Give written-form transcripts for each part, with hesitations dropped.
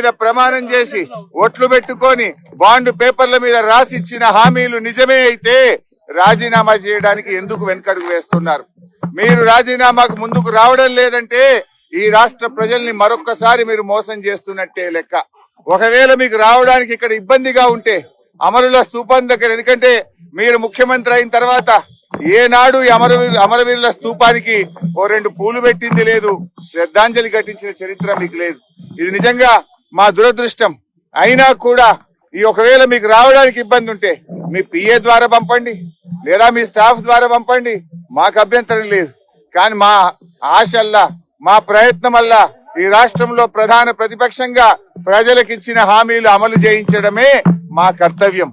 మీద ప్రమాణం చేసి ఒట్లు పెట్టుకొని బాండ్ పేపర్ల మీద రాసిచ్చిన హామీలు నిజమే అయితే రాజీనామా చేయడానికి ఎందుకు వెనకడుగు వేస్తున్నారు? మీరు రాజీనామాకు ముందుకు రావడం లేదంటే ఈ రాష్ట్ర ప్రజల్ని మరొక్కసారి మీరు మోసం చేస్తున్నట్టే లెక్క. ఒకవేళ మీకు రావడానికి ఇక్కడ ఇబ్బందిగా ఉంటే అమరుల స్తూపం దగ్గర, ఎందుకంటే మీరు ముఖ్యమంత్రి అయిన తర్వాత ఏనాడు అమరవీరుల స్తూపానికి ఓ 2 పూలు పెట్టింది లేదు, శ్రద్ధాంజలి ఘటించిన చరిత్ర మీకు లేదు. ఇది నిజంగా మా దురదృష్టం. అయినా కూడా ఈ ఒకవేళ మీకు రావడానికి ఇబ్బంది ఉంటే మీ పిఏ ద్వారా పంపండి, లేదా మీ స్టాఫ్ ద్వారా పంపండి, మాకు అభ్యంతరం లేదు. కానీ మా ఆశల్లా, మా ప్రయత్నం వల్ల ఈ రాష్ట్రంలో ప్రధాన ప్రతిపక్షంగా ప్రజలకు ఇచ్చిన హామీలు అమలు చేయించడమే మా కర్తవ్యం.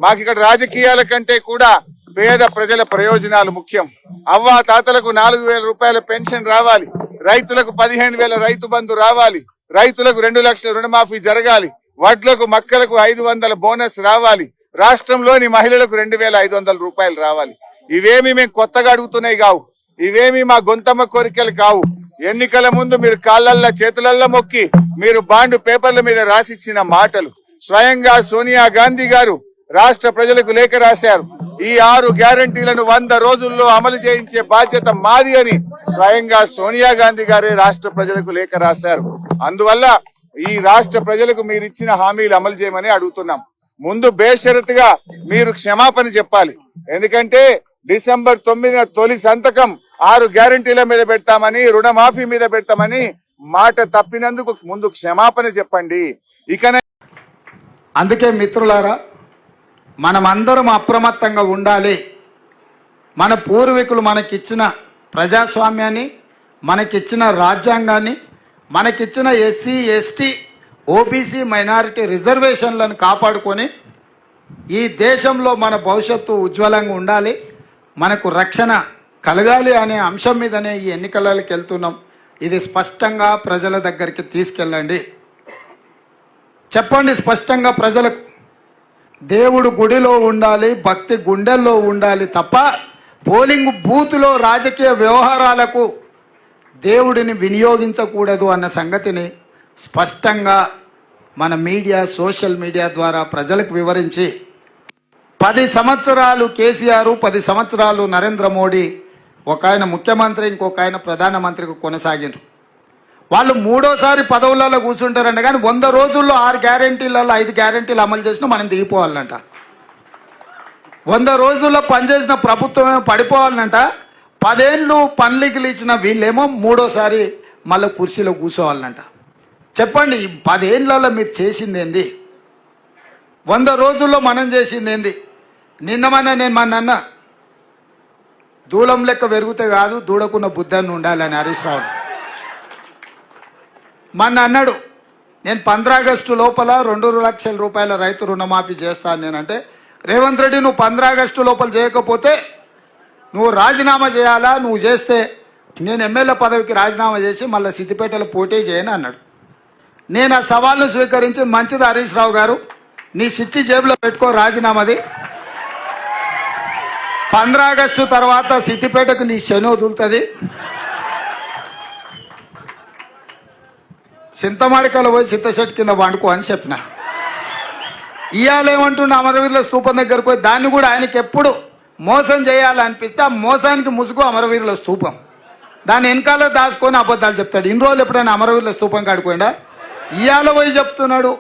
మాకు ఇక్కడ రాజకీయాల కంటే కూడా పేద ప్రజల ప్రయోజనాలు ముఖ్యం. అవ్వ తాతలకు 4,000 రూపాయల పెన్షన్ రావాలి, రైతులకు 15,000 రైతు బంధు రావాలి, రైతులకు 2 లక్షల రుణమాఫీ జరగాలి, వడ్లకు మక్కలకు 500 బోనస్ రావాలి, రాష్ట్రంలోని మహిళలకు 2,500 రూపాయలు రావాలి. ఇవేమి మేము కొత్తగా అడుగుతున్నాయి కావు, ఇవేమి మా గొంతమ్మ కోరికలు కావు. ఎన్నికల ముందు మీరు కాళ్ళల్లో చేతులల్లో మొక్కి మీరు బాండ్ పేపర్ల మీద రాసిచ్చిన మాటలు. స్వయంగా సోనియా గాంధీ గారు రాష్ట్ర ప్రజలకు లేఖ రాశారు. ఈ 6 గ్యారంటీలను 100 రోజుల్లో అమలు చేయించే బాధ్యత మాది అని స్వయంగా సోనియా గాంధీ గారే రాష్ట్ర ప్రజలకు లేఖ రాశారు. అందువల్ల ఈ రాష్ట్ర ప్రజలకు మీరు ఇచ్చిన హామీలు అమలు చేయమని అడుగుతున్నాం. ముందు బేషరతుగా మీరు క్షమాపణ చెప్పాలి. ఎందుకంటే డిసెంబర్ 9న తొలి సంతకం 6 గ్యారంటీల మీద పెడతామని, రుణమాఫీ మీద పెడతామని మాట తప్పినందుకు ముందు క్షమాపణ చెప్పండి. అందుకే మిత్రులారా, మనమందరం అప్రమత్తంగా ఉండాలి. మన పూర్వీకులు మనకిచ్చిన ప్రజాస్వామ్యాన్ని, మనకిచ్చిన రాజ్యాంగాన్ని, మనకిచ్చిన ఎస్సీ ఎస్టీ ఓబీసీ మైనారిటీ రిజర్వేషన్లను కాపాడుకొని ఈ దేశంలో మన భవిష్యత్తు ఉజ్వలంగా ఉండాలి, మనకు రక్షణ కలగాలి అనే అంశం మీదనే ఈ ఎన్నికలకి వెళ్తున్నాం. ఇది స్పష్టంగా ప్రజల దగ్గరికి తీసుకెళ్ళండి. చెప్పండి స్పష్టంగా ప్రజలకు. దేవుడు గుడిలో ఉండాలి, భక్తి గుండెల్లో ఉండాలి తప్ప పోలింగ్ బూత్లో రాజకీయ వ్యవహారాలకు దేవుడిని వినియోగించకూడదు అన్న సంగతిని స్పష్టంగా మన మీడియా, సోషల్ మీడియా ద్వారా ప్రజలకు వివరించి 10 సంవత్సరాలు కేసీఆర్, 10 సంవత్సరాలు నరేంద్ర మోడీ, ఒక ఆయన ముఖ్యమంత్రి, ఇంకొక ఆయన ప్రధానమంత్రికి కొనసాగినారు. వాళ్ళు 3వసారి పదవులలో కూర్చుంటారంట. కానీ 100 రోజుల్లో 6 గ్యారెంటీలలో 5 గ్యారెంటీలు అమలు చేసినా మనం దిగిపోవాలంట. 100 రోజుల్లో పనిచేసిన ప్రభుత్వమే పడిపోవాలంట. 10 ఏళ్ళు పనులికి ఇచ్చిన వీళ్ళేమో 3వసారి మళ్ళీ కుర్చీలో కూర్చోవాలంట. చెప్పండి, ఈ 10 ఏళ్ళలో మీరు చేసింది ఏంది? 100 రోజుల్లో మనం చేసింది ఏంది? నేను మొన్న దూలం లెక్క పెరిగితే కాదు, దూడకున్న బుద్ధాన్ని ఉండాలని హరీష్ రావు మొన్న అన్నాడు. నేను 15 ఆగస్టు లోపల 2 లక్షల రూపాయల రైతు రుణమాఫీ చేస్తాను నేనంటే, రేవంత్ రెడ్డి నువ్వు 15 ఆగస్టు లోపల చేయకపోతే నువ్వు రాజీనామా చేయాలా, నువ్వు చేస్తే నేను ఎమ్మెల్యే పదవికి రాజీనామా చేసి మళ్ళీ సిద్దిపేటలో పోటీ చేయను అన్నాడు. నేను ఆ సవాల్ను స్వీకరించి, మంచిది హరీష్ రావు గారు, నీ సిట్టి జేబులో పెట్టుకో రాజీనామాది, 15 ఆగస్టు తర్వాత సిద్దిపేటకు నీ శని వదులుతుంది, చింతమాడికలో పోయి చింతశెట్టు కింద వండుకో అని చెప్పిన. ఇవాళేమంటుండే అమరవీరుల స్తూపం దగ్గరకు పోయి, దాన్ని కూడా ఆయనకి ఎప్పుడు మోసం చేయాలనిపిస్తే ఆ మోసానికి ముసుగు అమరవీరుల స్తూపం, దాన్ని వెనకాల దాచుకొని అబద్ధాలు చెప్తాడు. ఇన్ని రోజులు ఎప్పుడైనా అమరవీరుల స్తూపం కాడిపోయిందా? ఇవాళ పోయి చెప్తున్నాడు